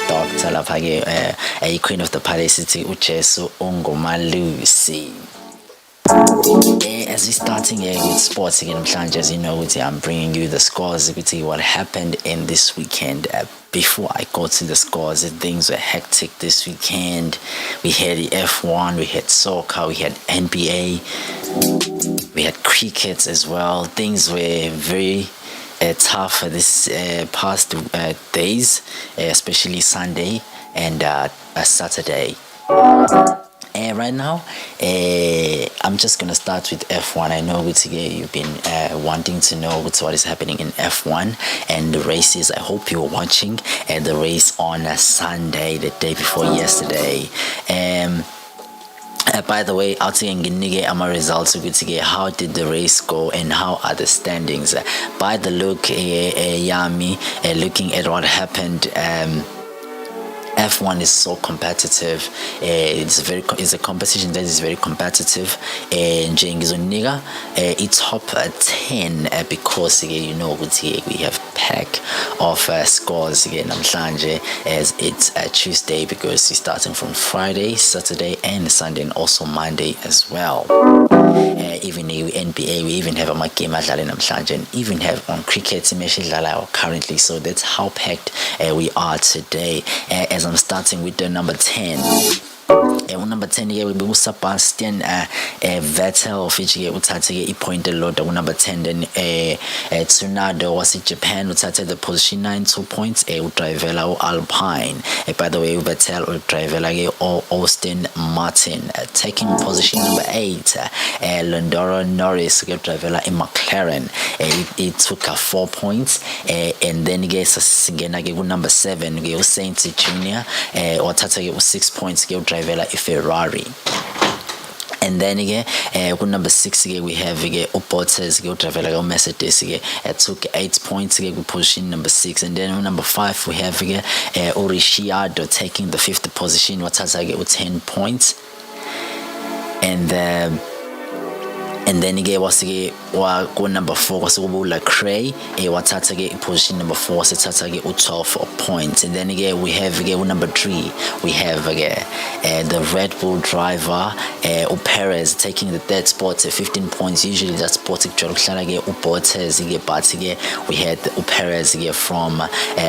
Doctor lapha ke a Queen of the Palace sithi uJesu ungumalusi. As we're starting with sports again, as you know, I'm bringing you the scores. What happened in this weekend. Before I go to the scores, things were hectic this weekend. We had the F1, we had soccer, we had NBA, we had cricket as well. Things were very tough this past days, especially Sunday and Saturday. Right now, I'm just going to start with F1. I know you've been wanting to know what is happening in F1 and the races. I hope you're watching the race on Sunday, the day before yesterday. By the way, I'll take my results. How did the race go and how are the standings? By the look, Yami, looking at what happened, F1 is so competitive. It's a competition that is very competitive. It's top 10 because we have pack of scores again. As it's Tuesday because it's starting from Friday, Saturday, and Sunday, and also Monday as well. Even NBA, we even have a game and even have on cricket currently. So that's how packed we are today. As I'm starting with the number 10. Number 10 here we be Sebastian Vettel fiji uthathe point lot number 10 then Tsunado was in Japan uthathe the position 9 2 points udrivela Alpine. By the way, Vettel udrivela Austin Martin taking position number 8 Lando Norris udrivela in McLaren. It took 4 points and then singena number 7 Saint Junior wathathe 6 points udrivela Ferrari. And then again, number 6 we have Bottas travel Mercedes took 8 points position number 6, and then number 5 we have Ricciardo taking the 5th position with 10 points, and then was number 4 was Leclerc wathatha position number 4 sithatha 12 points. And then we have number 3 we have the Red Bull driver Perez taking the 3rd spot 15 points. Usually that spot kuhlala Bottas but we had Perez from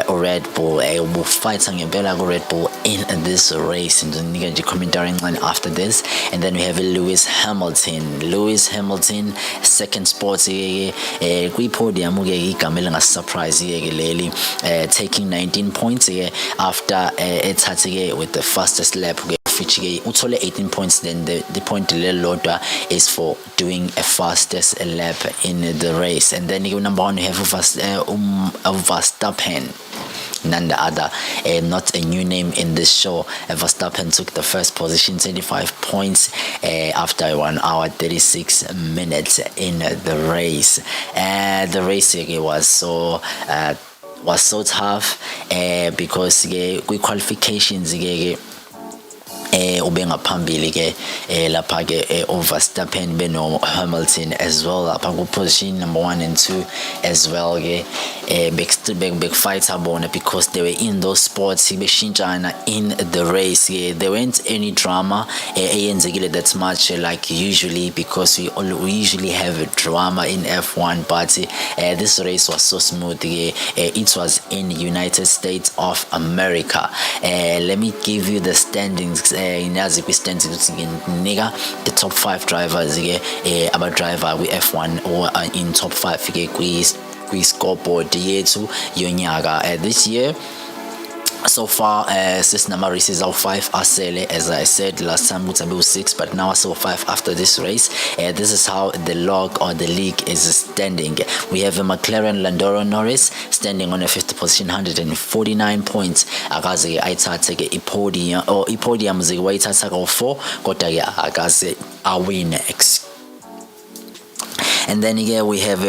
Red Bull fighting Red Bull in this race, and then commentary after this. And then we have Lewis Hamilton 2nd spot podium surprise taking 19 points after with the fastest lap which 18 points. Then the point is for doing a fastest lap in the race. And then number 1 we have Verstappen, none the other, not a new name in this show. Verstappen took the 1st position 25 points after 1 hour 36 minutes in the race. The race was so tough because qualifications ubenga phambili lapha Verstappen beno Hamilton as well lapha ku position number 1 and 2 as well big fight abona because they were in those spots beshintshana in the race. There weren't any drama eyenzekile that much like usually, because we usually have a drama in F1, but this race was so smooth. It was in United States of America. Let me give you the standings. Nazi stands the top 5 drivers our driver with F1 or in top 5 kwi scoreboard yethu yonyaka this year. So far, since number races are 5 asele, as I said last time, it was 6, but now I saw 5 after this race. This is how the log or the league is standing. We have a McLaren Lando Norris standing on a 5th position, 149 points. Akaze ayithathe ipodium or ipodium zikuyithatha ko4 kodwa ke akaze awin. And then again we have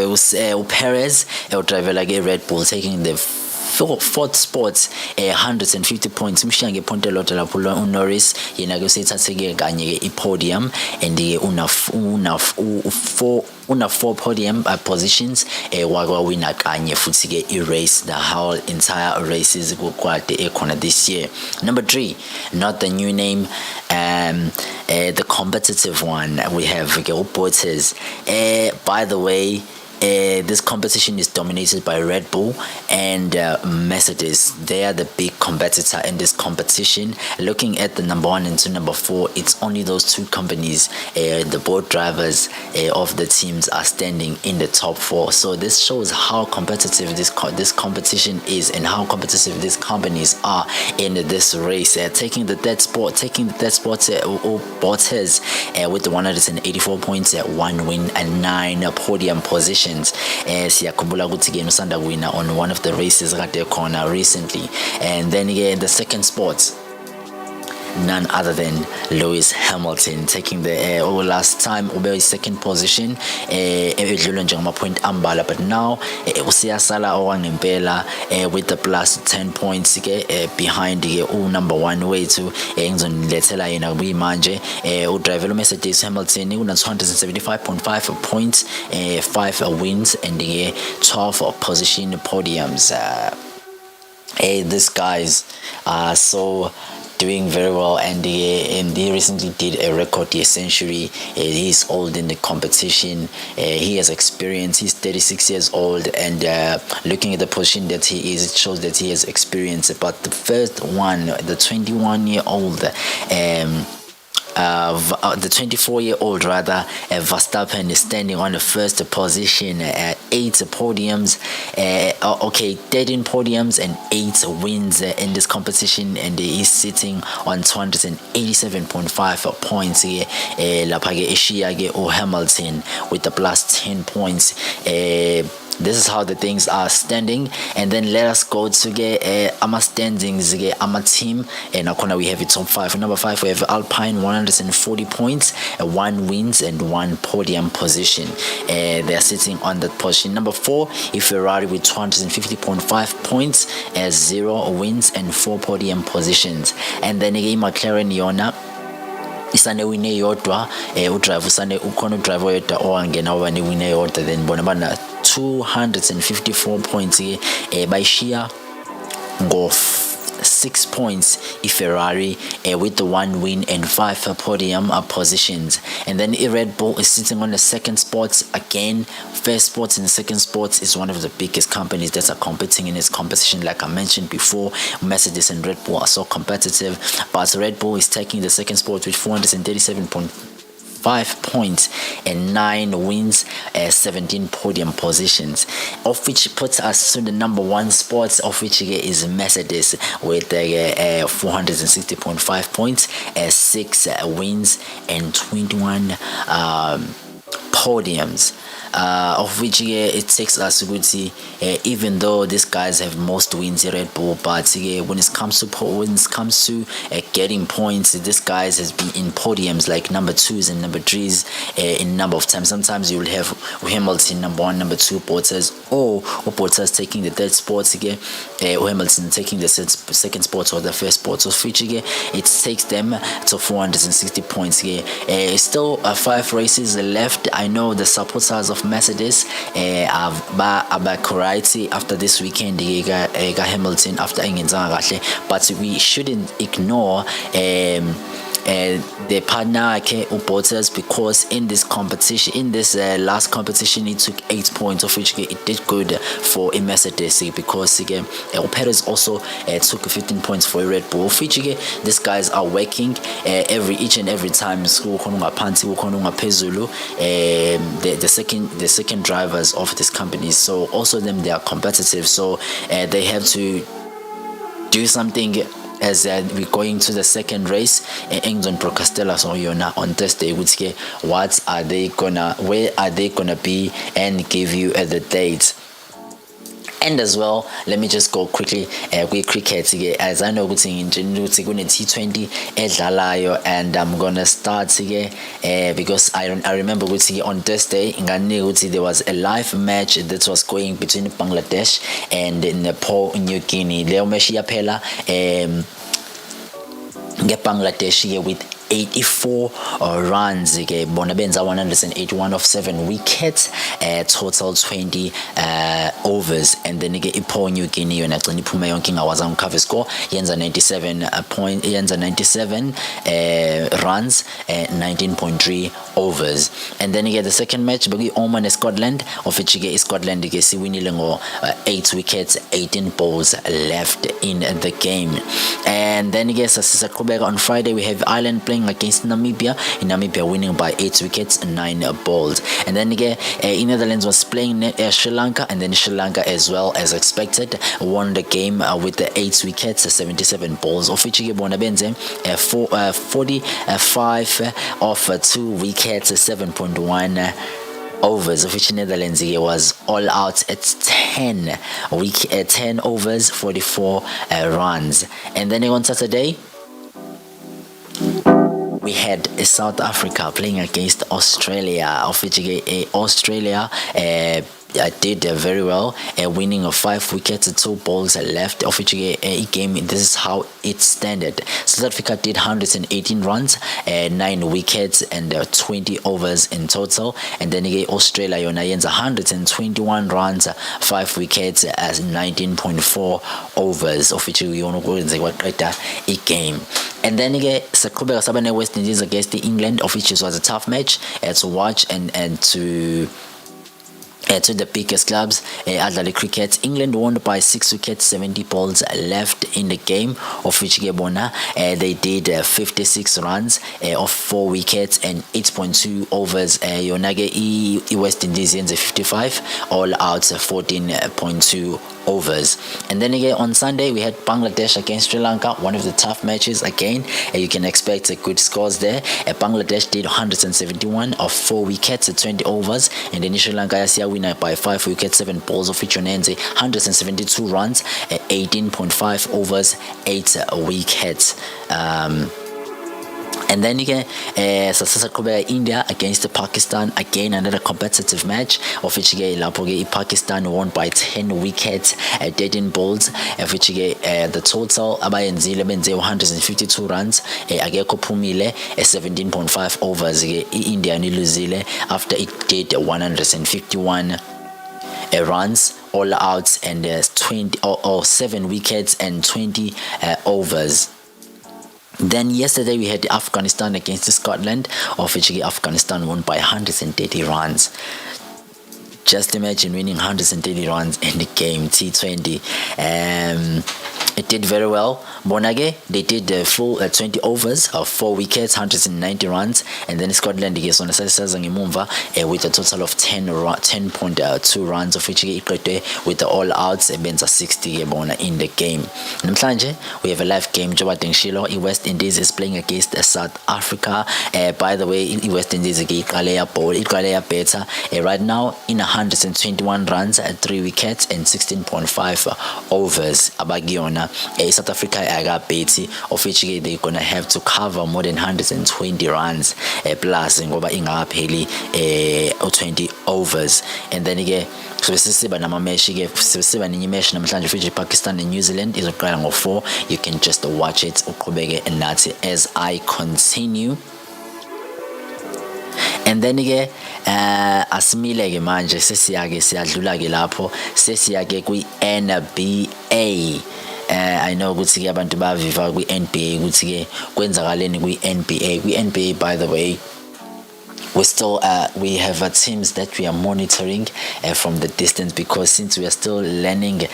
Perez, driver like a Red Bull, taking the 4th spots 150 points. Mshange point a lot lapho Norris yena ke sethathe kanye ipodium, and una 4 una 4 podium positions wawina kanye futhi ke i-race, the whole entire races kukwade ekhona this year. Number 3, not the new name, the competitive one, we have Bottas. By the way, this competition is dominated by Red Bull and Mercedes. They are the big competitor in this competition. Looking at the number 1 and number 4, it's only those two companies. The board drivers of the teams are standing in the top 4. So this shows how competitive this competition is and how competitive these companies are in this race. Taking the third spot, Bottas with the 184 points, 1 win and 9 podium positions. Siyakhumbula ukuthi ke usanda winner on one of the races kade khona recently. And then again, the second spot, none other than Lewis Hamilton, taking the last time ube second position edlule njengama-point ambala, but now usiyasala owangempela with the plus 10 points behind number 1 wethu ngizonilethela yena kuyimanje udriver Mercedes Hamilton una 275.5 points, 5 wins and 12 position podiums. These guys are so doing very well, and he recently did a record year century. He's old in the competition. He has experience. He's 36 years old, and looking at the position that he is, it shows that he has experience. But the first one, the 21-year-old, the 24-year-old rather, Verstappen is standing on the first position, 8 podiums, 13 podiums and 8 wins in this competition, and he's sitting on 287.5 points here. Hamilton with the plus 10 points. This is how the things are standing, and then let us go to get our standings, our team, and now we have it top 5. Number 5 we have Alpine, 140 points, 1 wins and 1 podium position. They are sitting on that position. Number 4 is Ferrari with 250.5 points, 0 wins and 4 podium positions. And then again McLaren yona isane wine yodwa, udrive usane ukhona udriver yodwa owangena wabane wine yodwa, then bona bana 254 points bayishiya ngo 6 points Ferrari with the 1 win and 5 podium positions. And then Red Bull is sitting on the second spot again. First spot and second spot is one of the biggest companies that are competing in this competition. Like I mentioned before, Mercedes and Red Bull are so competitive, but Red Bull is taking the second spot with 437.5 points and 9 wins, 17 podium positions, of which puts us to the number 1 spot, of which is Mercedes with 460.5 points, 6 wins and 21 podiums, of which it takes us to even though these guys have most wins in Red Bull, but when it comes to getting points, these guys has been in podiums like number 2s and number 3s in number of times. Sometimes you will have Hamilton number 1, number 2, Bottas, or Bottas taking the third spot again, or Hamilton taking the second spot or the first spot. So which it takes them to 460 points. Still 5 races left. I know the supporters of Mercedes are correct after this weekend Hamilton after engenzanga kahle, but we shouldn't ignore the partner Bottas, because in this competition, in this last competition, he took 8 points, of which it did good for a Mercedes, because Perez also took 15 points for a Red Bull, of which these guys are working each and every time. The second drivers of this company, so also them, they are competitive, so they have to do something. As we're going to the second race, England Procastella on Thursday, where are they gonna be, and give you the dates. And as well, let me just go quickly with cricket, as I know in T20 edlalayo, and I'm gonna start because I remember on Thursday there was a live match that was going between Bangladesh and Nepal, New Guinea. Leo match yaphela Bangladesh with 84 runs ke bona benza 181 of 7 wickets, total 20 overs. And then ke iPaul New Guinea yona gcina iphume yonke ingawazanga cover score, yenza 97 runs, 19.3 overs. And then ke the second match bekuyi Oman and Scotland, of which ke Scotland ke siwinile ngo 8 wickets, 18 balls left in the game. And then ke sasaqhubeka on Friday, we have Ireland playing against Namibia. In Namibia winning by 8 wickets, 9 balls. And then again, Netherlands was playing Sri Lanka, and then Sri Lanka, as well as expected, won the game with the 8 wickets, 77 balls. Of which bona benze 45 of 2 wickets, 7.1 overs, of which Netherlands was all out at 10 overs, 44 runs. And then on Saturday, we had South Africa playing against Australia, of which Australia did very well, winning of 5 wickets, 2 balls left, of which a game. This is how it standard. South Africa did 118 runs, 9 wickets, and 20 overs in total. And then again, Australia yona yenza 121 runs, 5 wickets, as 19.4 overs, of which we want to a game. And then again, Sakubeka Sabane West Indies against England, of which was a tough match to watch and to the biggest clubs. Adlale Cricket, England won by 6 wickets, 70 balls left in the game, of which Gebona they did 56 runs of 4 wickets and 8.2 overs. Yonage West Indies 55, all out 14.2 overs. And then again on Sunday, we had Bangladesh against Sri Lanka, one of the tough matches again. You can expect good scores there. Bangladesh did 171 of 4 wickets, 20 overs, and then Sri Lanka winner by 5 wickets, 7 balls, of which Onenze 172 runs, 18.5 overs, 8 wickets. And then again, India against Pakistan, again another competitive match, of which Pakistan won by 10 wickets, 13 balls, of which the total abayenzile benze 152 runs, agekho phumile 17.5 overs. India niluzile after it did 151 runs, all outs, and 7 wickets and 20 overs. Then yesterday we had Afghanistan against Scotland, of which Afghanistan won by 130 runs. Just imagine winning 130 runs in the game T20. It did very well. Bonage, they did the full 20 overs of 4 wickets, 190 runs, and then Scotland against on the with a total of 10.2 runs, of which with the all outs benza 60 in the game. Namhlanje we have a live game. Joba Dengshilo, West Indies is playing against South Africa. By the way, West Indies better right now in 121 runs, 3 wickets, and 16.5 overs. Abagiona, South Africa agabeti, of which they're gonna have to cover more than 120 runs plus ngoba ingapheli 20 overs. And then again, so sisiba namameshi ke sisiba nenye mesh namhlanje futhi Pakistan and New Zealand izoqala ngo4. You can just watch it uqhubeke nathi as I continue. And then again, asimile ke manje sesiyake siyadlula ke lapho sesiyake kwi NBA. I know ukuthi ke abantu baviva kwi NBA ukuthi ke kwenzakaleni kwi NBA. By the way, we still we have teams that we are monitoring from the distance, because since we are still learning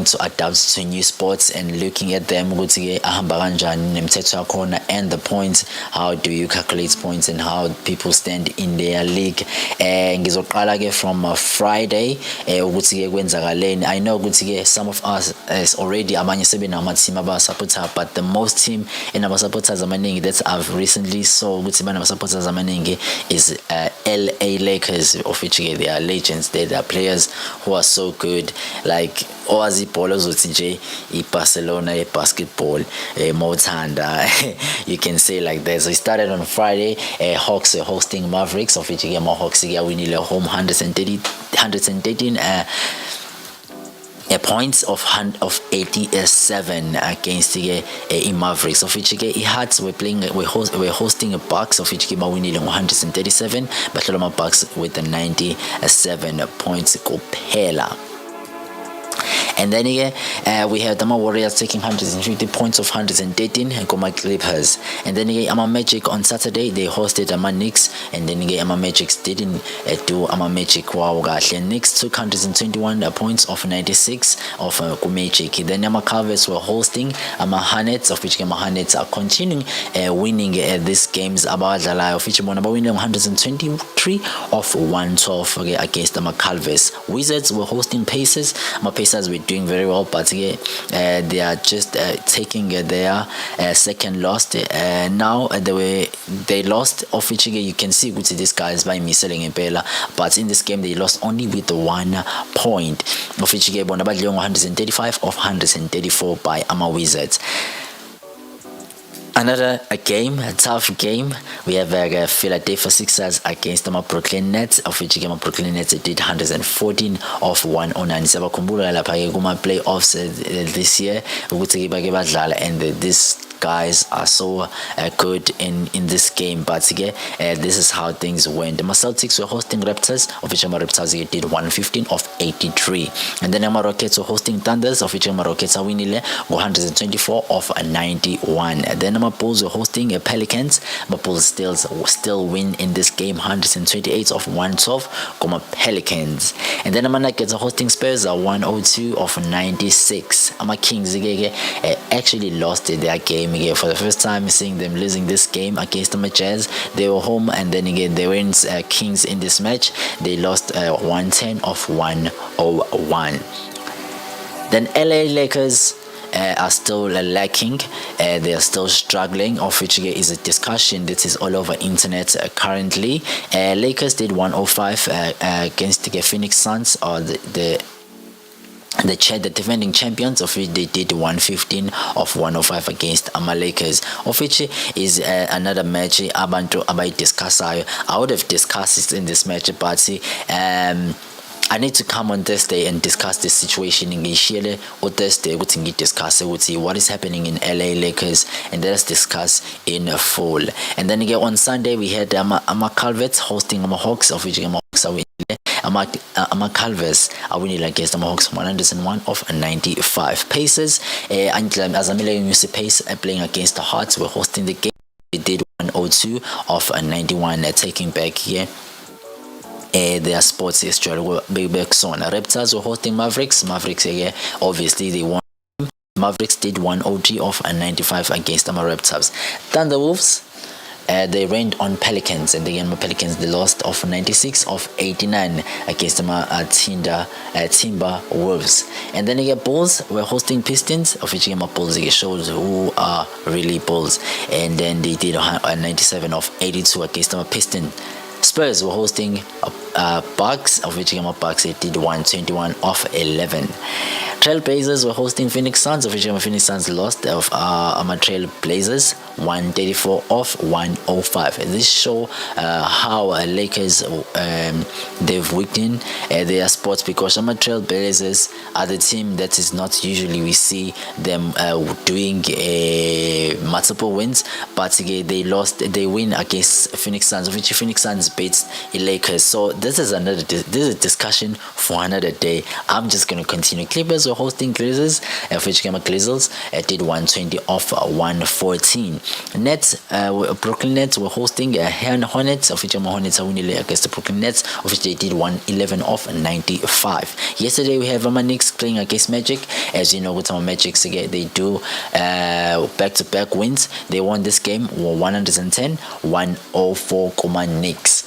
to adapt to new sports and looking at them ukuthi ahamba kanjani nemithetho yakhona and the points, how do you calculate points and how people stand in their league. Ngizoqala ke from Friday ukuthi ke kwenzakaleni. I know ukuthi ke some of us is already abanye sebenama team abasupporter, but the most team enaba supporters amaningi that I've recently saw ukuthi supporters amaningi is LA Lakers, of which they are legends. They are players who are so good, like owazi ballers uthi nje Barcelona basketball Motanda. You can say like that. So it started on Friday. Hawks hosting Mavericks, of which Hawks winning home 113 points of 87 against the Mavericks, of which i-Hearts we're hosting a Bucks, of which bawinile 137 bahlala Bucks with the 97 points kuphela. And then we have the Warriors taking 150 points of 113 and Clippers. And then Magic on Saturday they hosted Knicks, and then Magic didn't do Magic wow gahle. Knicks took 121 points of 96 of Magic. Then Cavs were hosting Hornets, of which Hornets are continuing winning these games abadlala, of which winning 123 of 112 against the Cavs. Wizards were hosting Pacers. Pacers were doing very well, but they are just taking their second loss. Now they lost, of which you can see these guys by me selling impela, but in this game they lost only with 1 point, of which 135 of 134 by Wizards. Another a tough game. We have Philadelphia Sixers against the Brooklyn Nets, of which Brooklyn Nets did 114 of 109. Sabakhumbula lapha kuma playoffs this year ukuthi bake badlala, and this guys are so good in this game, but this is how things went. The Celtics were hosting Raptors, of which Raptors did 115 of 83, and then Rockets were hosting Thunders, of which Rockets are winning 124 of 91. And then Bulls were hosting Pelicans. Bulls still win in this game 128 of 112 Pelicans. And then Nuggets are hosting Spurs 102 of 96. Kings actually lost their game for the first time, seeing them losing this game against the Jazz. They were home, and then they were in Kings in this match. They lost 110 of 101. Then LA Lakers are still lacking. They are still struggling, of which is a discussion that is all over internet currently. Lakers did 105 against the Phoenix Suns, or the defending champions, of which they did 115 of 105 against Lakers, of which is another match abantu abayidiscussayo. I would have discussed it in this match, but I need to come on Thursday and discuss this situation in Gishele, or Thursday we discuss what is happening in LA Lakers, and let's discuss in full. And then again on Sunday we had Calvets hosting Hawks, of which Hawks are winning. Calvets are winning against the Hawks 101 of 95. Pacers, Azamile Music Pace playing against the Hearts, were hosting the game. We did 102 of 91, taking back here their sports history. Raptors were hosting Mavericks. Obviously they won. Mavericks did 103 of 95 against the Raptors. Thunderwolves, they reigned on Pelicans, and again Pelicans they lost of 96 of 89 against the Timber Wolves. And then again Bulls were hosting Pistons, of which Bulls shows who are really Bulls, and then they did 97 of 82 against the Pistons. Spurs were hosting Bucks, of which Bucks did 121 of 11. Trailblazers were hosting Phoenix Suns, of which Phoenix Suns lost of Trailblazers 134 of 105. This show how Lakers they've weakened their sports, because Trailblazers are the team that is not usually we see them doing multiple wins, but they win against Phoenix Suns, of which Phoenix Suns beats the Lakers. So this is a discussion for another day. I'm just going to continue. Clippers were hosting Grizzlies, of which Grizzlies did 120 of 114. Brooklyn Nets were hosting Hornets, of which Hornets are winning against the Brooklyn Nets, of which they did 111 of 95. Yesterday we have Knicks playing against Magic. As you know, with Magic they do back-to-back wins. They won this game 110-104 Knicks.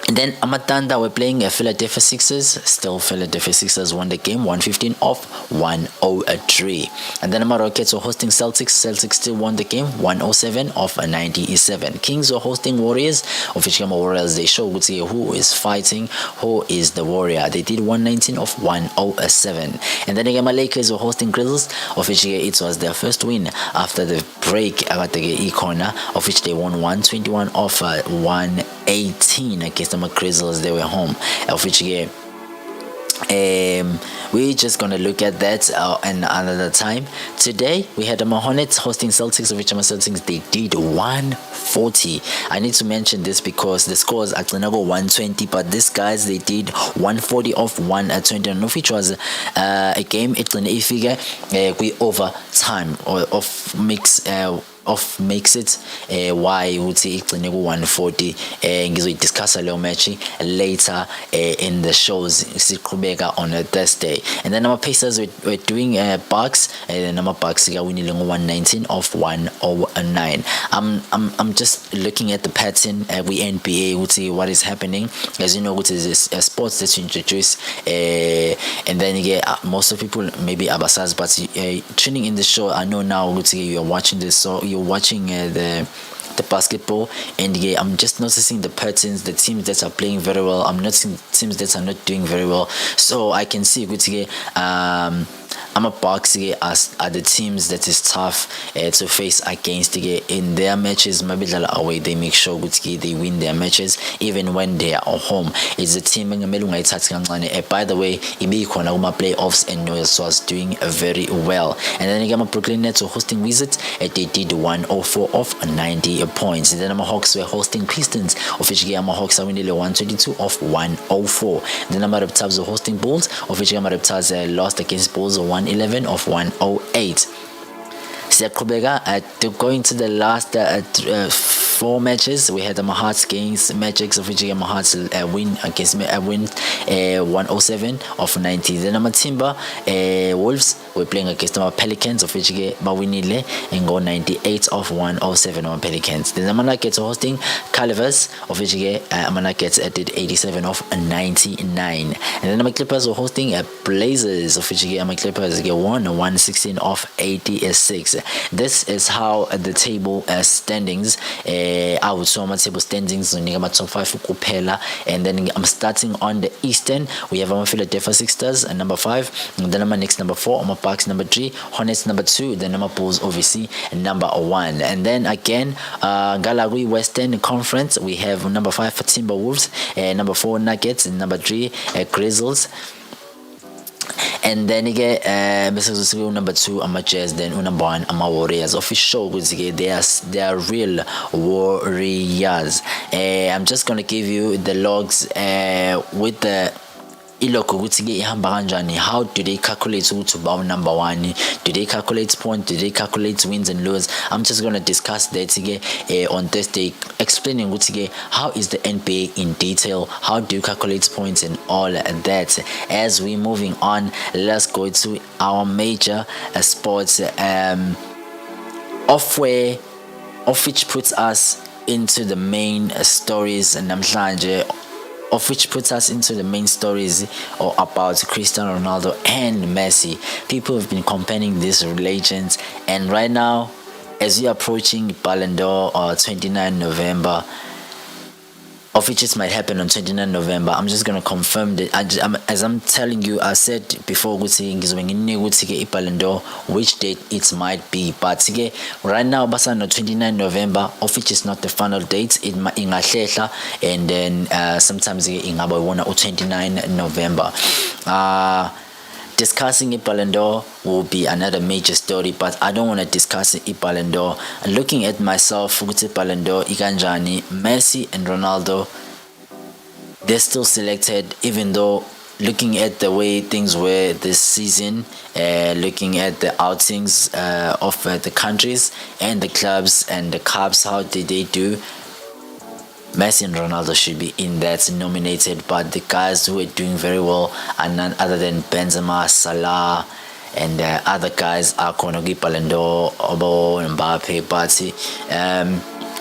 And then Thunder were playing Philadelphia Sixers. Still Philadelphia Sixers won the game 115 of 103. And then Rockets were hosting Celtics. Celtics still won the game 107 of 97. Kings were hosting Warriors, of which Warriors they show who is fighting, who is the warrior. They did 119 of 107. And then again Lakers were hosting Grizzlies, of which it was their first win after the break at the corner, of which they won 121 of 118 against the Grizzlies. They were home, of which We're just gonna look at that another time. Today we had the Hornets hosting Celtics, of which Celtics they did 140. I need to mention this because the scores actually never 120, but these guys they did 140 off 120, of which was a game it figure we overtime or off makes it why ukuthi igcine ku-140 ngizoyidiscussa leyo match later in the shows siqhubeka on a Thursday. And then our Pacers were doing Bucks, and our Bucks winning 119 of 109. I'm just looking at the pattern we NBA ukuthi what is happening. As you know, which is sports that you introduce and then most of people maybe abasaz, but tuning in the show, I know now you're watching this, so you're watching the basketball, and I'm just noticing the patterns, the teams that are playing very well. I'm noticing teams that are not doing very well, so I can see I'm a Bucks are the teams that is tough to face against in their matches. Maybe away they make sure they win their matches even when they are at home. It's a team by the way ibe playoffs, and was doing very well. And then Brooklyn Nets were hosting Wizards, they did 104 of 90 points. And then Hawks were hosting Pistons, of which Hawks are winning 122 of 104. Then Raptors were hosting Bulls, of which Raptors lost against Bulls 111 of 108. Going to the last 4 matches, we had the Hearts against Magic, of which Hearts win against 107 of 90. Then Timber Wolves were playing against the Pelicans, of which Bawinile and go 98 of 107 on Pelicans. Then Nuggets hosting Calivers, of which Nuggets did 87 of 99. And then Clippers were hosting Blazers, of which Clippers won 116 of 86. This is how the table standings. I would show my table standings on my top 5 kuphela, and then I'm starting on the Eastern. We have our Philadelphia Sixers at number 5, and then my next number 4, my Bucks number 3, Hornets number 2, then my Bulls obviously number 1. And then again, Gallery Western Conference, we have number 5 for Timberwolves, number 4 Nuggets, and number 3 Grizzlies. And then number 2 I'm a Jazz, then number 1 I'm a Warriors. Official they are real warriors. I'm just gonna give you the logs with the iloko ukuthi ihamba kanjani. How do they calculate to bow number 1? Do they calculate points? Do they calculate wins and losses? I'm just going to discuss that on Thursday, explaining how is the NBA in detail, how do you calculate points and all that. As we moving on, let's go to our major sports of which puts us into the main stories namhlanje, of which puts us into the main stories or about Cristiano Ronaldo and Messi. People have been comparing these legends, and right now, as we are approaching Ballon d'Or 29 November, of which it might happen on 29 November, I'm just gonna confirm that. As I'm telling you, I said before Ballon d'Or, which date it might be, but right now basa no 29 November, of which is not the final date. It ingahlehla, and then sometimes ingaba wona 29 November. Discussing Ballon d'Or will be another major story, but I don't want to discuss Ballon d'Or. Looking at myself, Ballon d'Or, Ikanjani, Messi and Ronaldo, they're still selected, even though looking at the way things were this season, looking at the outings of the countries and the clubs and the cups, how did they do? Messi and Ronaldo should be in that nominated, but the guys who are doing very well are none other than Benzema, Salah, and other guys are Konogi, Ballon d'Or, Obo, Mbappe, Bati.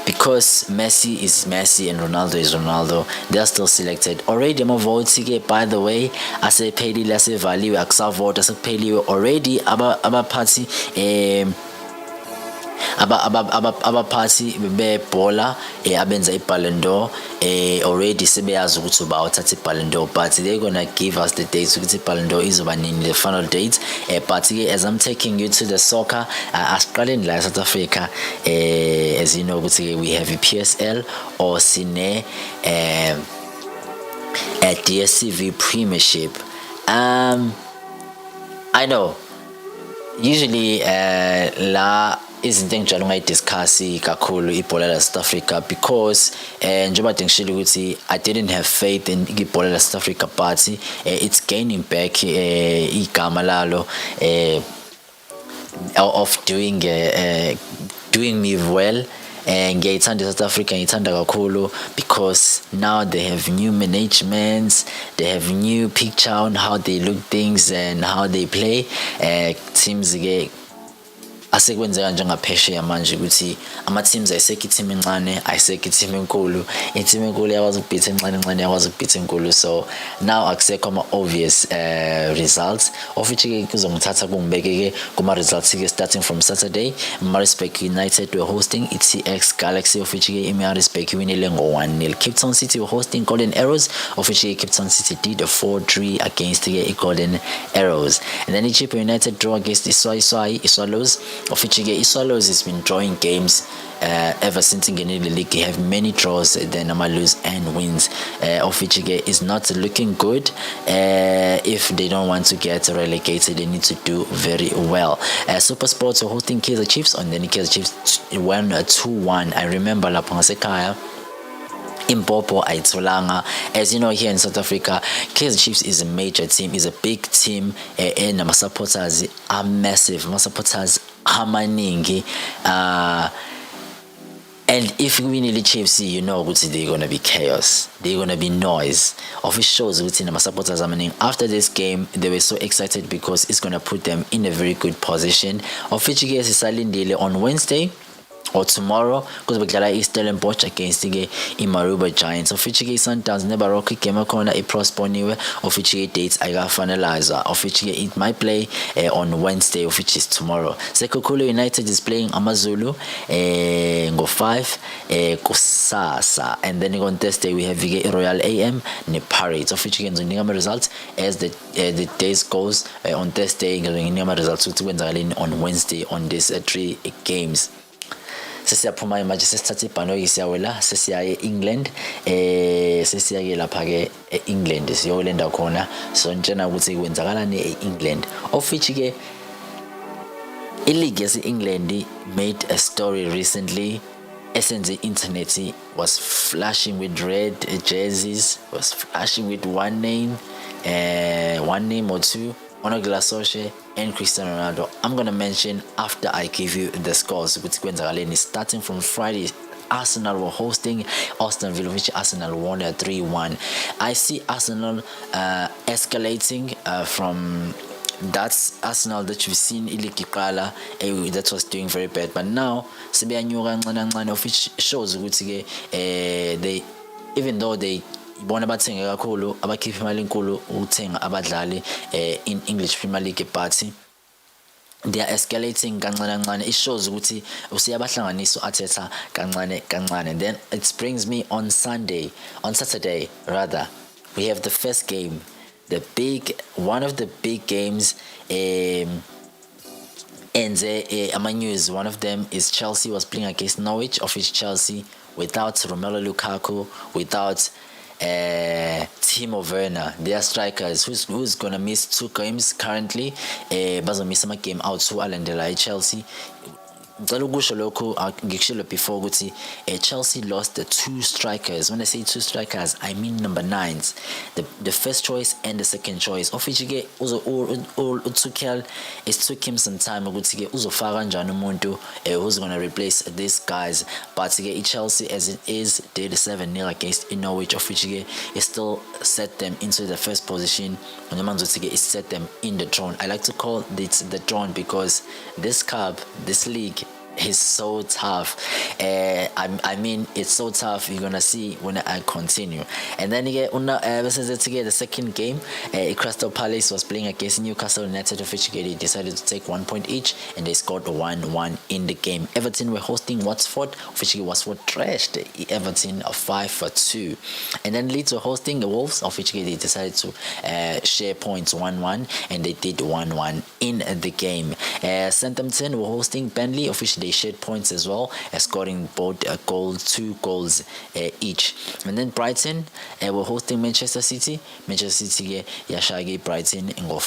Because Messi is Messi and Ronaldo is Ronaldo, they are still selected. Already my vote, by the way, I say Peli, let's say value, I vote, I say Peli already, Aba Party, abaphathi bebhola abenza iBallon d'Or already sebeyazi ukuthi bawuthatha iBallon d'Or, but they're gonna give us the dates ukuthi iBallon d'Or izoba nini, the final dates. But as I'm taking you to the soccer, asiqaleni la South Africa, as you know ukuthi we have a PSL or Cine DStv Premiership. I know usually la izinto engijwayele ungayidiscuss kakhulu ibhola la South Africa because njengoba ngishilo ukuthi I didn't have faith in ibhola la South Africa but it's gaining back igama lalo of doing me well. Ngiyayithanda South Africa, ngiyithanda kakhulu because now they have new managements, they have new picture on how they look things and how they play. Teams asekwenzeka njengaphesheya manje ukuthi ama-teams ayisekho i-team encane, ayisekho i-team enkulu. I-team enkulu iyakwazi ukubhitha encane, encane iyakwazi ukubhitha enkulu. So now akusekho ama-obvious results of which-ke kuzongithatha kungibeke-ke kuma-results-ke starting from Saturday. Maritzburg United were hosting i-TX Galaxy of which-ke i-Maritzburg iwinile ngo-1-0. Cape Town City were hosting Golden Arrows of which-ke Cape Town City did a 4-3 against the Golden Arrows. And then Chippa United draw against Swallows of which Swallows has been drawing games ever since in the league. They have many draws, then lose and wins, of which is not looking good. If they don't want to get relegated, they need to do very well. Super Sports are hosting Kaizer Chiefs, and then Kaizer Chiefs won 2-1. I remember La Ponsekaya Impopo Aitulanga. As you know, here in South Africa, Kaizer Chiefs is a major team, is a big team, and my supporters are massive. My supporters are maningi. And if we need the Chiefs, you know they're gonna be chaos. They're gonna be noise. Of it shows within my supporters after this game, they were so excited because it's gonna put them in a very good position. Of which is Salindile on Wednesday or tomorrow because bekudlala i-Stellenbosch against i-Maruba Giants of which Sundowns nebaroka igame khona i-postponiwe of which dates ayikafanalizer of which it might play on Wednesday of which is tomorrow. Sekhukhulu United is playing AmaZulu ngo-5 kusasa, and then on Thursday we have Royal AM ne-Pirates of which ngizonika results as the days goes. On Thursday ngizonika results ukuthi kwenzakaleni on Wednesday on these 3 games. Sesiyaphuma manje sesithatha ibhanoyi siyawela sesiya e-England sesiya-ke lapha-ke e-England siyolenda khona so ntshena ukuthi kwenzakalani e-England of which-ke i-league yase-England made a story recently. Esenze internet was flashing with red jerseys, was flashing with one name or two, Onogla Solskjaer and Cristiano Ronaldo. I'm gonna mention after I give you the scores. Starting from Friday, Arsenal were hosting Aston Villa, which Arsenal won 3-1. I see Arsenal escalating from that's Arsenal that you've seen ilikikala that was doing very bad, but now which shows they, even though they bona bathenga kakhulu abakhipha imali enkulu ukuthenga abadlali in English Premier League party, they are escalating kancane. It shows ukuthi usiyabahlanganisa Arteta kancane. Then it brings me on Saturday rather, we have the first game, one of the big games and ama news. One of them is Chelsea was playing against Norwich, of which Chelsea without Romelu Lukaku, without Timo Werner, their strikers, who's gonna miss 2 games currently. Bazomisa ama game out to alandela Chelsea. Before Chelsea lost the 2 strikers. When I say 2 strikers, I mean number 9s, the first choice and the second choice, of which it took him some time who's going to replace these guys. But Chelsea as it is did 7-0 against Norwich, of which it still set them into the first position. It set them in the throne. I like to call it the throne because this league is so tough. I mean, it's so tough. You're gonna see when I continue. And then the second game, Crystal Palace was playing against Newcastle United, of which they decided to take 1 point each, and they scored 1-1 in the game. Everton were hosting Watford, of which Watford trashed Everton 5-2. And then Leeds were hosting the Wolves, of which they decided to share points 1-1, and they did 1-1 in the game. Southampton were hosting Burnley, of which they they shared points as well, scoring both two goals each. And then Brighton were hosting Manchester City. Manchester City yashaya Brighton ngo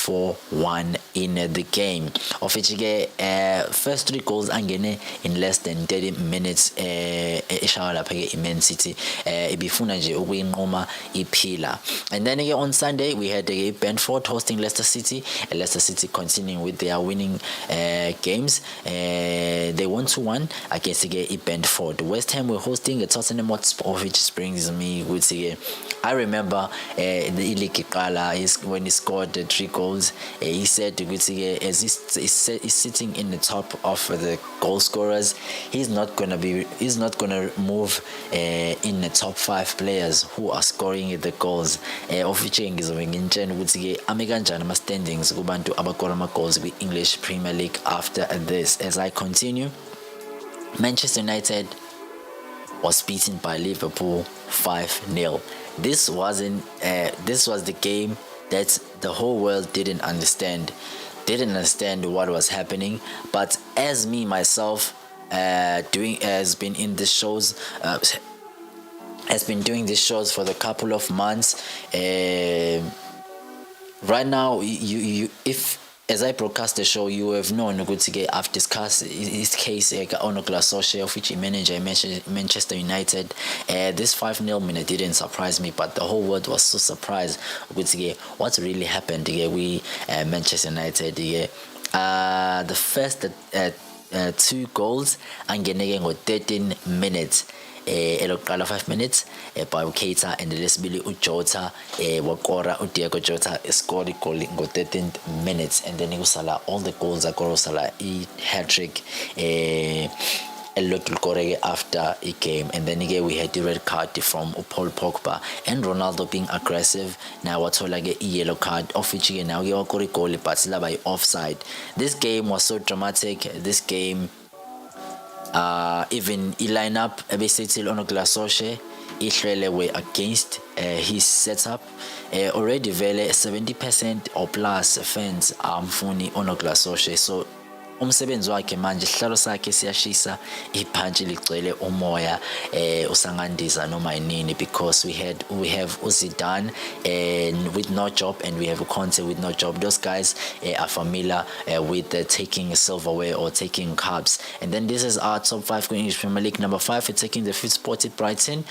4-1 in the game, of which first 3 goals angene in less than 30 minutes eshaya lapha Man City ibifuna nje ukuyinqoma iphila. And then on Sunday we had Brentford hosting Leicester City. Leicester City continuing with their winning games. They won 2-1 against Brentford. West Ham were hosting Tottenham Hotspur, which brings me with I remember the Iliki Kala when he scored 3 goals. He said as he's sitting in the top of the goal scorers, he's not gonna move in the top 5 players who are scoring the goals. Of which ngizobengintshela ukuthi ame kanjani ama standings kubantu abakora ama goals kwi-English Premier League after this. As I continue, Manchester United was beaten by Liverpool 5-0. This was the game that the whole world didn't understand what was happening. But as me myself has been doing these shows for the couple of months, right now if as I broadcast the show, you have known I've discussed his case on Nkosy, of which he managed Manchester United. This 5-0 minute didn't surprise me, but the whole world was so surprised what really happened we Manchester United. The first 2 goals angeneke ngo 13 minutes. Elokuqala 5 minutes by Keita, and lesibili uJota wakora uDiego Jota scored a goal ngo 13th minutes, and then kusala all the goals akora usala hat-trick after a game. And then again we had the red card from Paul Pogba and Ronaldo being aggressive. Now wathola a yellow card, of which now wakora goal but by offside. This game was so dramatic. This game even lineup ebesithi Nkosy ihlele were against his setup. Already vele 70% or plus fans amfuni Nkosy, so umsebenzi wakhe manje isihlalo sakhe siyashisa, iphantshi ligcwele umoya usangandiza noma yini, because we have Zidane with no job, and we have Conte with no job. Those guys are familiar with taking silverware or taking cups. And then this is our top 5 English Premier League. Number 5, we're taking the 5th spot at Brighton.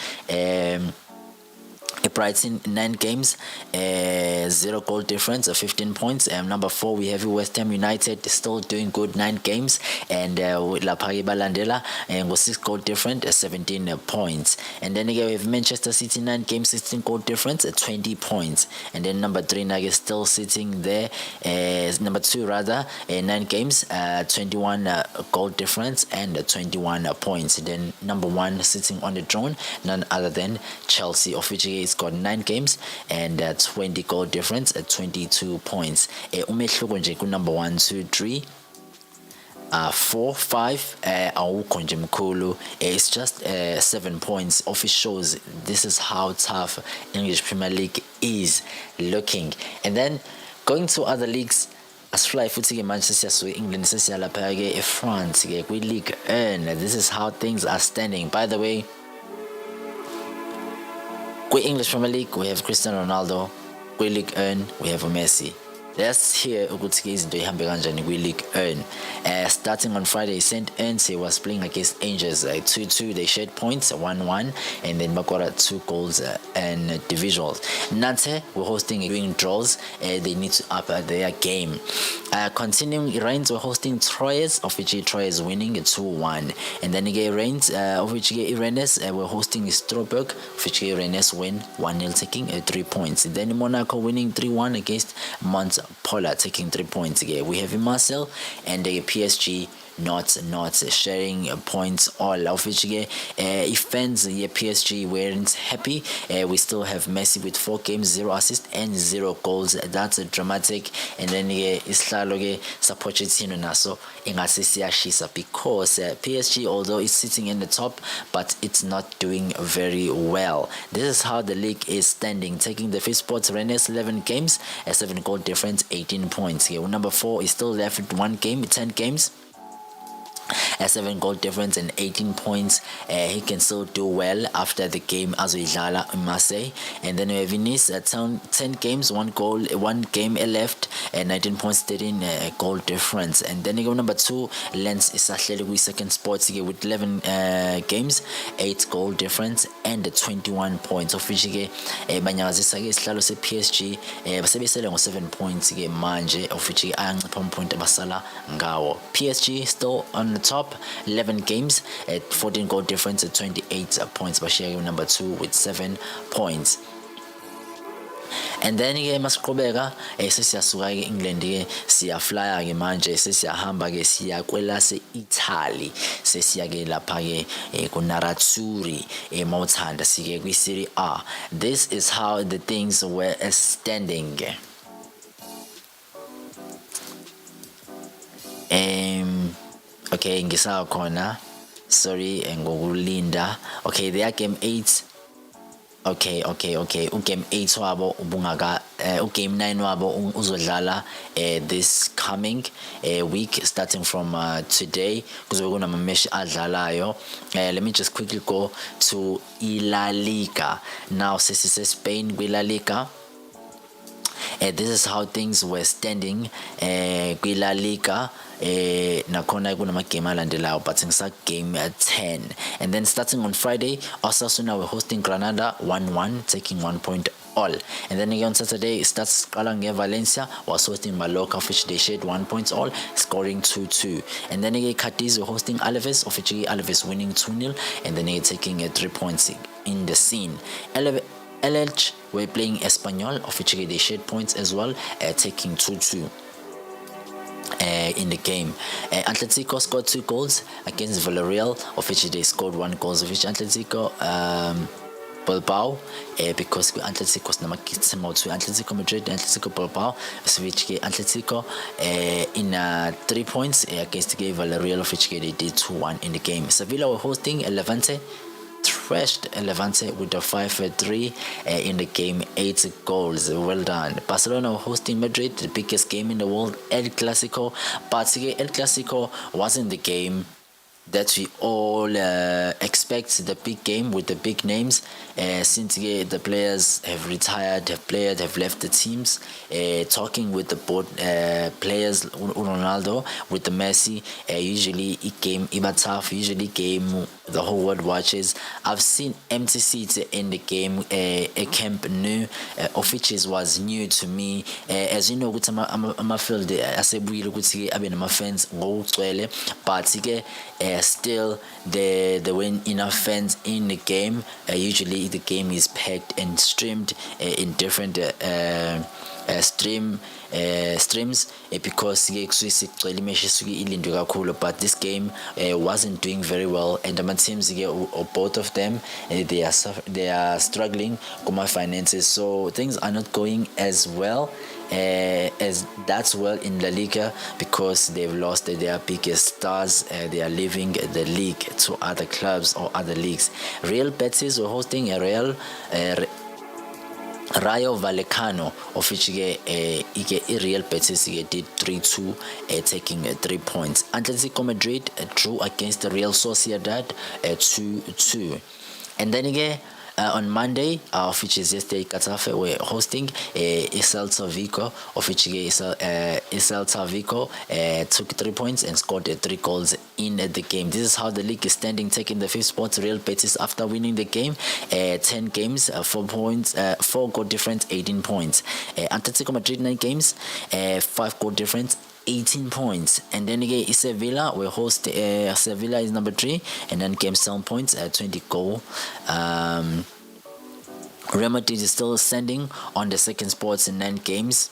Brighton 9 games, 0 goal difference, 15 points. Number 4 we have West Ham United, still doing good, 9 games, and Lapagi Balandela and 6 goal difference, 17 points. And then again we have Manchester City 9 games, 16 goal difference, 20 points. And then number 3 now is still sitting there. Number 2 rather, 9 games, 21 goal difference and 21 points. Then number 1 sitting on the throne, none other than Chelsea, of which is got 9 games and 20 goal difference at 22 points. Umehluko nje ku number 1, 2, 3, 4, 5 awukho nje mkhulu. It's just 7 points. Office shows this is how tough English Premier League is looking. And then going to other leagues, asifly futhi ke manje siyasuka England sesiyalapha ke France ke kwi League 1. This is how things are standing. By the way, English Premier League we have Cristiano Ronaldo, League 1 we have Messi. Let's hear ukuthi izinto ihambe kanjani kwi-League 1. Starting on Friday, St. Etienne was playing against Angels 2-2. They shared points 1-1, and then Bakora 2 goals and individuals. Nantes were hosting doing draws. They need to up their game. Continuing, Rennes were hosting Troyes, of which Troyes winning 2-1. And then again Rennes, of which Rennes were hosting Strasbourg, of which Rennes win 1-0, taking 3 points. And then Monaco winning 3-1 against Montpellier, taking 3 points. Again we have Marseille and the PSG not sharing points, all of which if fans PSG weren't happy. We still have Messi with 4 games, 0 assists and 0 goals. That's dramatic. And then isihlalo Pochettino naso ingase siyashisa, because PSG, although it's sitting in the top, but it's not doing very well. This is how the league is standing. Taking the 5th spot, Rennes 11 games, 7 goal difference, 18 points. Number 4 is still left with 1 game, 10 games. a 7 goal difference and 18 points. He can still do well after the game as we Jala in Marseille. And then we have Venice at 10 games, 1 goal, 1 game left, 19 points, 13 goal difference. And then you go number 2, Lens is actually with second spot with 11 games, 8 goal difference and 21 points. Of which banyakazisa ke isihlalo se PSG basebesele ngo 7 points ke manje, of which ayancipha point abasala ngawo. PSG still on the top, 11 games at 14 goal difference at 28 points. Bashiya number 2 with 7 points. And then ke masiqhubeka sesiyasuka ke England ke siyaflya ke manje sesiyahamba ke siya kwela se Italy, sesiya ke lapha ke ku Nerazzurri mawuthanda sike kwi Serie A. This is how the things were standing. Okay, ngisakhona, sorry ngokulinda. Okay, they are game 8. Okay. Game 8 wabo ubungaka game 9 wabo uzodlala this coming week starting from today kuzobe kunama match adlalayo. Let me just quickly go to La Liga. Now sesise Spain kwi La Liga. This is how things were standing kwi La Liga. Nakhona kunamagame alandelayo, but ngisa game 10. And then starting on Friday, Osasuna were hosting Granada 1-1, taking 1 point all. And then again on Saturday, it starts Kalange Valencia was hosting Mallorca, of which they shared 1 point all, scoring 2-2. And then again Cadiz were hosting Alaves, of which Alaves winning 2-0, and then again taking 3 points in the scene. LH were playing Espanyol, of which they shared points as well, taking 2-2. In the game, Atletico scored 2 goals against Villarreal, of which they scored 1 goal, of which Atletico Bilbao, because Atletico Atletico Madrid and Atletico Bilbao, which Atletico in 3 points against Villarreal, of which they did 2-1 in the game. Sevilla were hosting Levante, thrashed Levante with a 5-3 in the game, 8 goals. Well done. Barcelona hosting Madrid, the biggest game in the world, El Clasico. But El Clasico wasn't the game that we all expect, the big game with the big names. Since the players have retired, have left the teams. Talking with the board players, Ronaldo with the Messi, usually it game iba tough, usually game the whole world watches. I've seen empty seats in the game, a Camp Nou, of which was new to me. As you know, I'm a field asebuyile ukuthi abe nama fans ngokugcwele, but still there weren't enough fans in the game. Usually the game is packed and streamed in different streams because but this game wasn't doing very well, and my teams both of them they are struggling with my finances, so things are not going as well as that's well in La Liga because they've lost their biggest stars. They are leaving the league to other clubs or other leagues. Real Betis were hosting a Rayo Vallecano, of which Real Betis did 3-2, taking 3 points. Atletico Madrid drew against the Real Sociedad 2-2. And then on Monday, which is yesterday, Getafe were hosting Celta Vigo, of which Celta Vigo took 3 points and scored 3 goals in the game. This is how the league is standing, taking the 5th spot. Real Betis after winning the game, 10 games, 4 points, 4 goal difference, 18 points. Atletico Madrid 9 games, 5 goal difference, 18 points. And then again Sevilla will host Sevilla is number 3, and then game 7 points at 20 goal. Real Madrid is still standing on the 2nd spot in 9 games,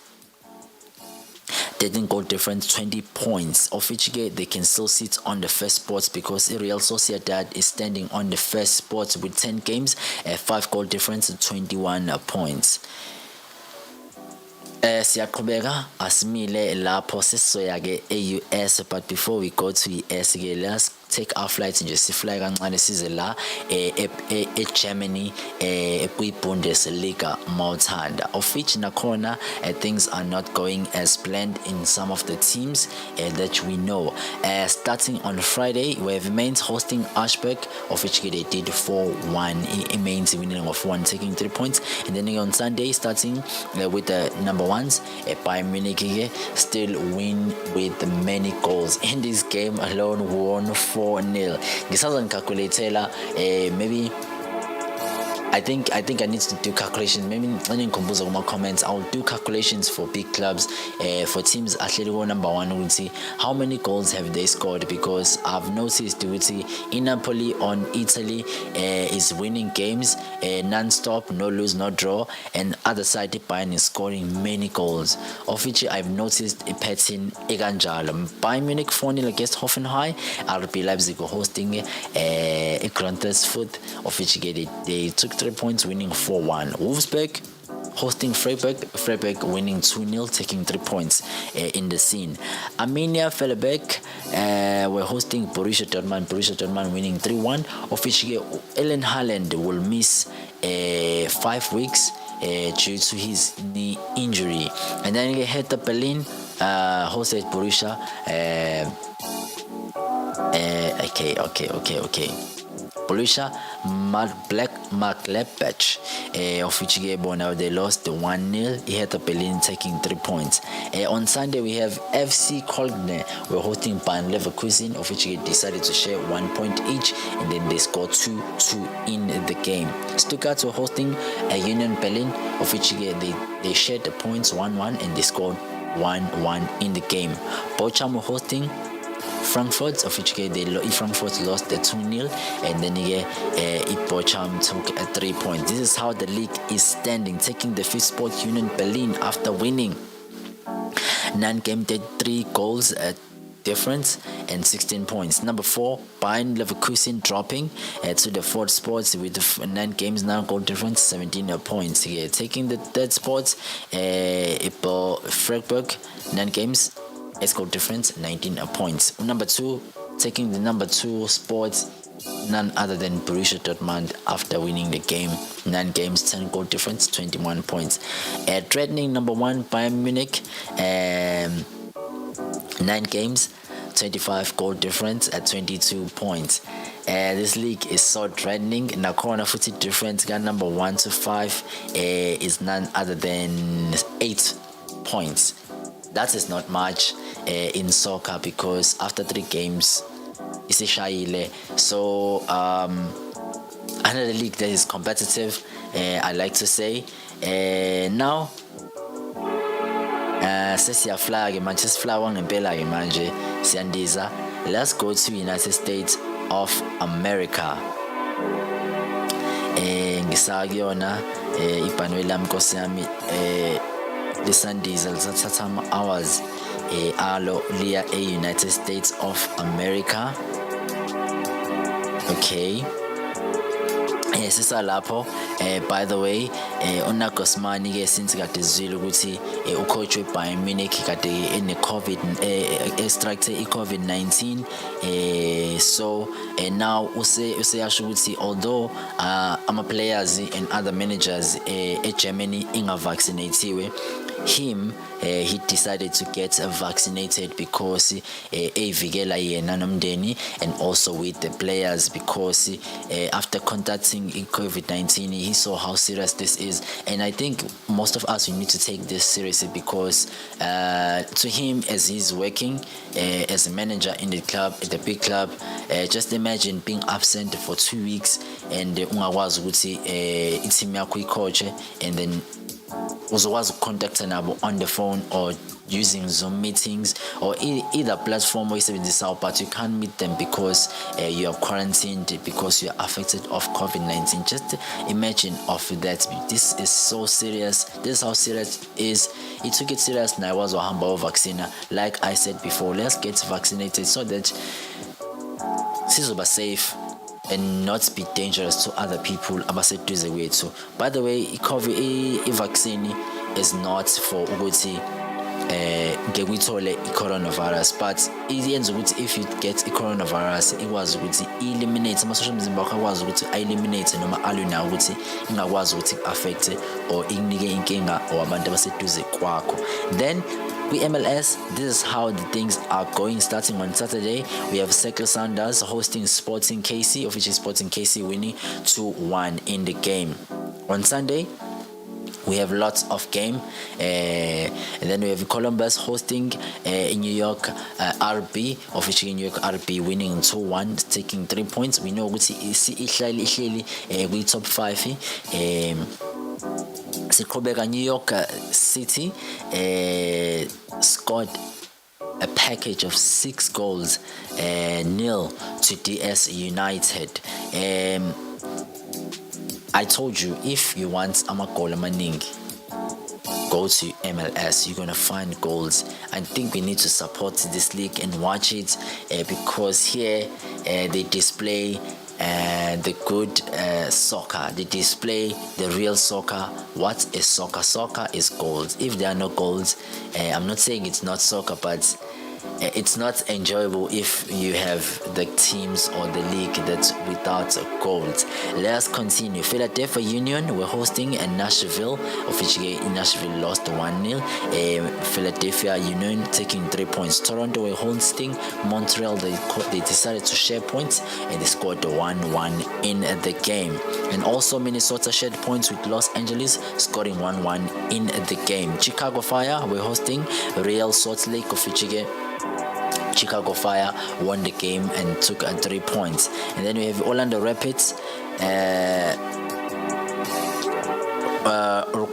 13 goal difference, 20 points, of which they can still sit on the 1st spot because Real Sociedad is standing on the 1st spot with 10 games, 5 goal difference, 21 points. Siyaqhubeka asimile lapho sesizoya ke e-US, but before we go to US ke let's take our flights nje sifly kancane size la e-Germany kwi-Bundesliga Mawuthanda, of which nakhona things are not going as planned in some of the teams that we know. Starting on Friday, we have Mainz hosting Augsburg, of which they did 4-1. Mainz winning of 1, taking 3 points. And then on Sunday, starting with the number ones, Bayern Munich still win with many goals. In this game alone, won 4-0. Ngisazangicalculatela maybe I think I need to do calculations. Maybe in my comments, I'll do calculations for big clubs, for teams actually go number one. We'll see how many goals have they scored, because I've noticed in Napoli on Italy is winning games non-stop, no lose, no draw, and other side Bayern is scoring many goals, of which I've noticed a pattern eganjalo. Bayern Munich 4-0 against Hoffenheim. RB Leipzig hosting Grantesfoot, of which they took 3 points, winning 4-1. Wolfsburg hosting Freiburg winning 2-0, taking 3 points in the scene. Arminia Bielefeld were hosting Borussia Dortmund winning 3-1, of which Erling Haaland will miss 5 weeks due to his knee injury. And then Hertha Berlin hosted Borussia. Okay. Borussia Mönchengladbach, of which they lost 1-0. Hertha Berlin taking 3 points. On Sunday we have FC Köln. We're hosting Bayer Leverkusen, of which they decided to share 1 point each, and then they scored 2-2 in the game. Stuttgart were hosting Union Berlin, of which they shared the points 1-1, and they scored 1-1 in the game. Bochum were hosting Frankfurt, of which Frankfurt lost the 2-0, and then Bochum took 3 points. This is how the league is standing, taking the 5th spot Union Berlin after winning 9 games, 3 goals difference and 16 points. Number 4, Bayern Leverkusen dropping to the 4th spot with 9 games, 9 goal difference, 17 points. Taking the 3rd spot, Freiburg, 9 games, 8 goal difference, 19 points. Number 2, taking the number 2 spot, none other than Borussia Dortmund after winning the game, 9 games, 10 goal difference, 21 points. Threatening number 1, Bayern Munich, 9 games, 25 goal difference at 22 points. This league is so threatening. Nakona footy difference got number 1 to 5 is none other than 8 points. That is not much in soccer, because after 3 games isishayile. So another league that is competitive, I like to say. Now sesiyafly ke manje, sesiflawa ngempela ke manje, siyandiza. Let's go to United States of America. Ngisakuyona ibhanwe lami Nkosi yami lisandiza lisathatha ama-hours alo liya e-United States of America. Okay. Sisalapho, by the way, uNagosmani ke since kade zwile ukuthi ucoach weBayern Munich kade ene-COVID extracted i-COVID-19, so now useyasho ukuthi although ama-players and other managers eGermany ingavaccinatiwe, he decided to get vaccinated because evikela yena nomndeni, and also with the players, because after contacting COVID-19 he saw how serious this is. And I think most of us, we need to take this seriously, because to him, as he's working as a manager in the club, at the big club, just imagine being absent for 2 weeks and ungakwazi ukuthi i-team yakho i-coach, and then uzokwazi ukucontacta nabo on the phone or using Zoom meetings or either platform oyisebenzisayo, but you can't meet them because you are quarantined, because you are affected of COVID-19. Just imagine of that. This is so serious. This is how serious it is. It took it serious na iwazi wahamba vaccine. Like I said before, let's get vaccinated so that sizoba safe and not be dangerous to other people abaseduze kwethu. By the way, i-COVID vaccine is not for ukuthi ngeke uyithole i-coronavirus, but iyenza ukuthi if you get i-coronavirus ikwazi ukuthi eliminate amasosha omzimba wakho, akwazi ukuthi eliminate noma alwe nawo ukuthi ingakwazi ukuthi affect or inike inkinga or abantu abaseduze kwakho. Then MLS, this is how the things are going. Starting on Saturday, we have Circle Sounders hosting Sporting KC, of which is Sporting KC winning 2-1 in the game. On Sunday, we have lots of game, and then we have Columbus hosting in New York RB, of which in New York RB winning 2-1, taking 3 points. We know we top 5. New York City scored a package of 6 goals, 0 to DS United. I told you, if you want amagol amaningi, go to MLS. You're gonna find goals. I think we need to support this league and watch it because here they display the good soccer. They display the real soccer. What is soccer? Soccer is goals. If there are no goals, I'm not saying it's not soccer, but it's not enjoyable if you have the teams or the league that's without goals. Let us continue. Philadelphia Union were hosting Nashville, of which Nashville lost 1-0. Philadelphia Union taking 3 points. Toronto were hosting Montreal. They decided to share points and they scored 1-1 in the game. And also Minnesota shared points with Los Angeles, scoring 1-1 in the game. Chicago Fire were hosting Real Salt Lake, of which Chicago Fire won the game and took 3 points. And then we have Orlando Rapids,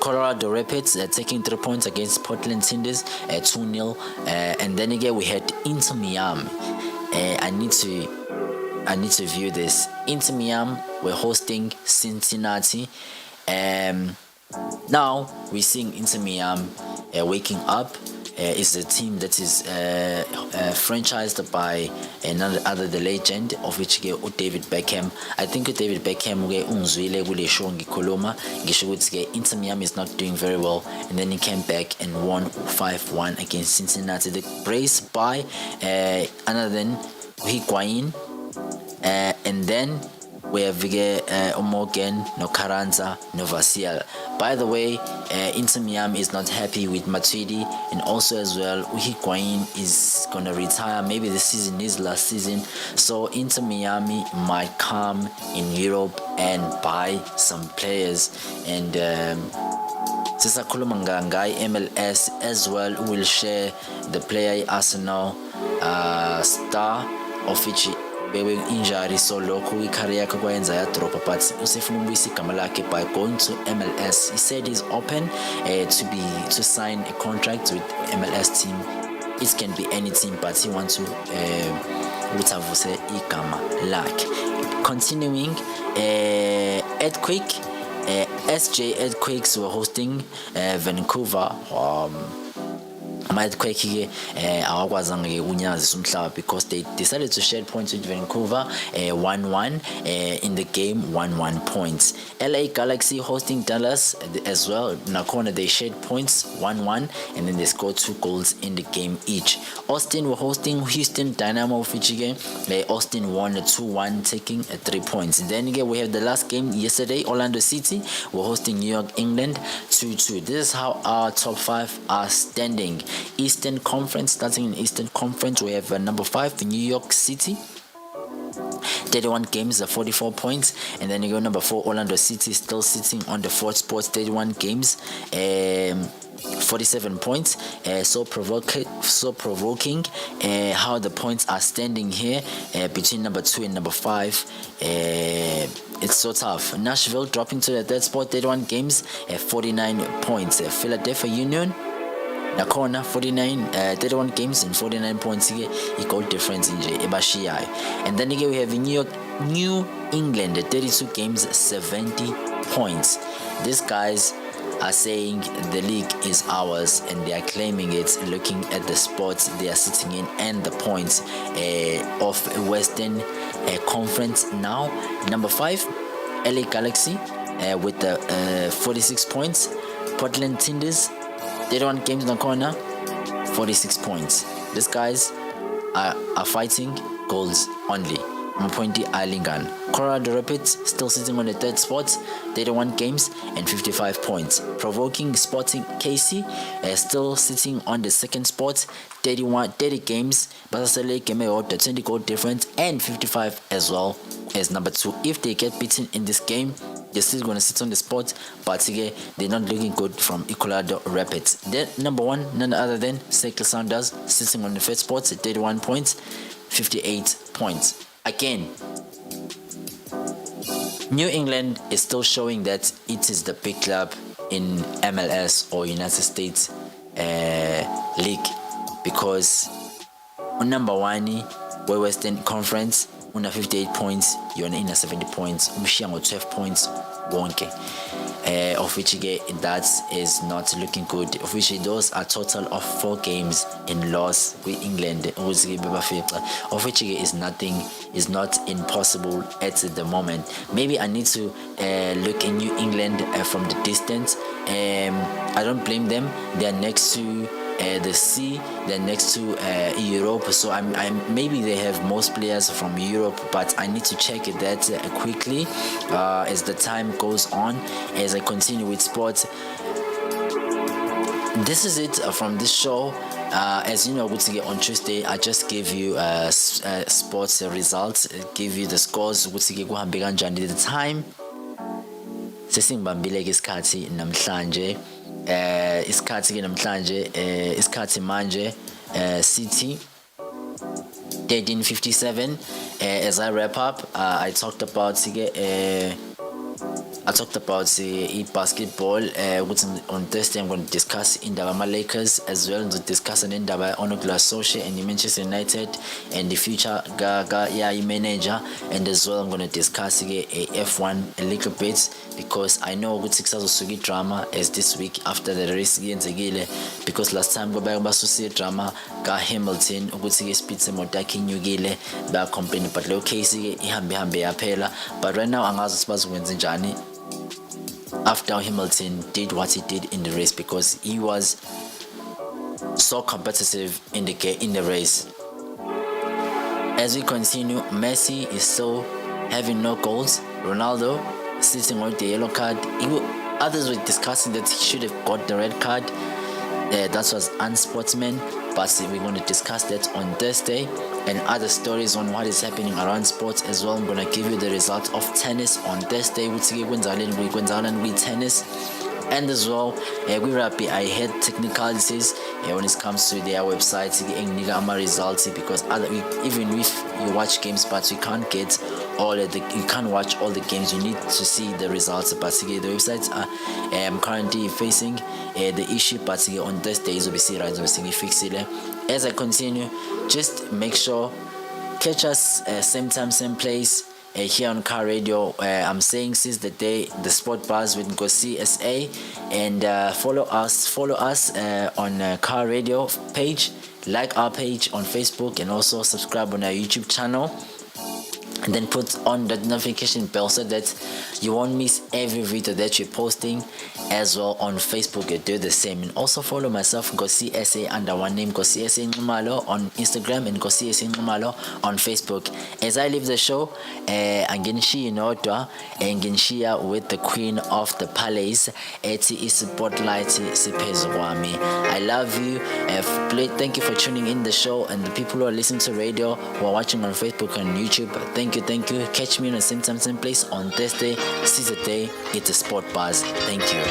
Colorado Rapids taking 3 points against Portland Timbers, 2-0. And then again we had Inter Miami. I need to view this. Inter Miami were hosting Cincinnati. Now we're seeing Inter Miami waking up. Is a team that is franchised by another the legend, of which David Beckham. I think David Beckham unzwile kule show ngikhuluma ngisho ukuthi Inter Miami is not doing very well, and then he came back and won 5-1 against Cincinnati. The brace by another than Higuain, and then we have Morgan, no Carranza, no Vasil. By the way, Inter Miami is not happy with Matuidi, and also as well Higuain is gonna retire. Maybe this season is last season, so Inter Miami might come in Europe and buy some players. And sisakhuluma ngai MLS as well will share the player Arsenal star of which bewe injury, so lokho i-career yakhe kwayenza yadropa, but usefuna ukubuyisa igama lakhe by going to MLS. He said he's open to sign a contract with MLS team. It can be any team, but he wants to utavuse igama lakhe. Continuing, Earthquake, SJ Earthquakes were hosting Vancouver. Earthquake awakwazanga unyazisa umhlaba because they decided to share points with Vancouver, 1-1 in the game, 1-1 points. LA Galaxy hosting Dallas as well. Nakhona they shared points, 1-1, and then they scored 2 goals in the game each. Austin were hosting Houston Dynamo, which again Austin won 2-1, taking 3 points. Then again we have the last game yesterday. Orlando City were hosting New York, England, 2-2. This is how our top 5 are standing. Eastern Conference, starting in Eastern Conference, we have number 5, New York City, 31 games, 44 points. And then you go number 4, Orlando City, still sitting on the 4th spot, 31 games, 47 points. So provoking how the points are standing here between number 2 and number 5. It's so tough. Nashville dropping to the 3rd spot, 31 games, 49 points. Philadelphia Union, Nakhona 31 games and 49 points here, equal difference in ebashiyayo. And then again we have New England, 32 games, 70 points. These guys are saying the league is ours and they are claiming it, looking at the spots they are sitting in and the points of Western Conference. Now number 5, LA Galaxy with the 46 points. Portland Tinders, 31 games in the corner, 46 points. These guys are fighting goals only. Mpointi Arlington. Colorado Rapids still sitting on the third spot, 31 games and 55 points. Provoking Sporting KC still sitting on the second spot, 30 games. Basasele game the 20 goal difference and 55 as well as number 2. If they get beaten in this game, they're still going to sit on the spot, but again, they're not looking good from Colorado Rapids. Then number 1, none other than Seattle Sounders, sitting on the third spot, 31 points, 58 points. Again, New England is still showing that it is the big club in MLS or United States League, because on number 1, Western Conference, una 58 points, you're in 70 points, Mushiango 12 points, wonke. Of which that is not looking good. Of which those are total of 4 games in loss with England. Of which is not impossible at the moment. Maybe I need to look in New England from the distance. I don't blame them. They are next to the sea, they're next to Europe, so I'm maybe they have most players from Europe, but I need to check that quickly as the time goes on, as I continue with sports. This is it from this show. As you know, on Tuesday I just gave you sports results, give you the scores, the time sesingibambile ke isikhathi namhlanje. Isikhathi namhlanje isikhathi manje City 13:57. As I wrap up, I talked about basketball. On Thursday I'm going to discuss indaba Lakers, as well as discuss an indaba Onogla Social and Manchester United and the future manager, and as well I'm going to discuss F1 a little bit, because I know good successful drama as this week after the race because last time go back basusi drama ka Hamilton ukuthi speed semoto yakhe inyukile ba complain, but lo case ihambe yaphela. But right now angazi sibazokwenza njani after Hamilton did what he did in the race, because he was so competitive in the race. As we continue, Messi is still having no goals. Ronaldo sitting on the yellow card. Others were discussing that he should have got the red card. That was unsportsman, but we're going to discuss that on Thursday, and other stories on what is happening around sports as well. I'm going to give you the result of tennis on Thursday. With tennis. And as well, we rugby, I had technicalities when it comes to their website, results, because even if you watch games, but you can't get you can't watch all the games. You need to see the results. But the websites are currently facing the issue, but on Thursday will be right, fix it. As I continue, just make sure catch us same time, same place. Here on Car Radio. I'm saying since the day the Sport Buzz with Nkosy SA, and follow us on Car Radio page, like our page on Facebook, and also subscribe on our YouTube channel, and then put on the notification bell so that you won't miss every video that we're posting. As well on Facebook, you do the same, and also follow myself Nkosy SA under one name, Nkosy SA Nxumalo on Instagram and Nkosy SA Nxumalo on Facebook. As I leave the show, anginishiya nodwa, anginishiya with the queen of the palace, ethi spotlight siphezu kwami. I love you. Thank you for tuning in the show, and the people who are listening to radio, who are watching on Facebook and YouTube, thank you. Catch me on the same time, same place on Thursday. See the day. It's a Sport Buzz. Thank you.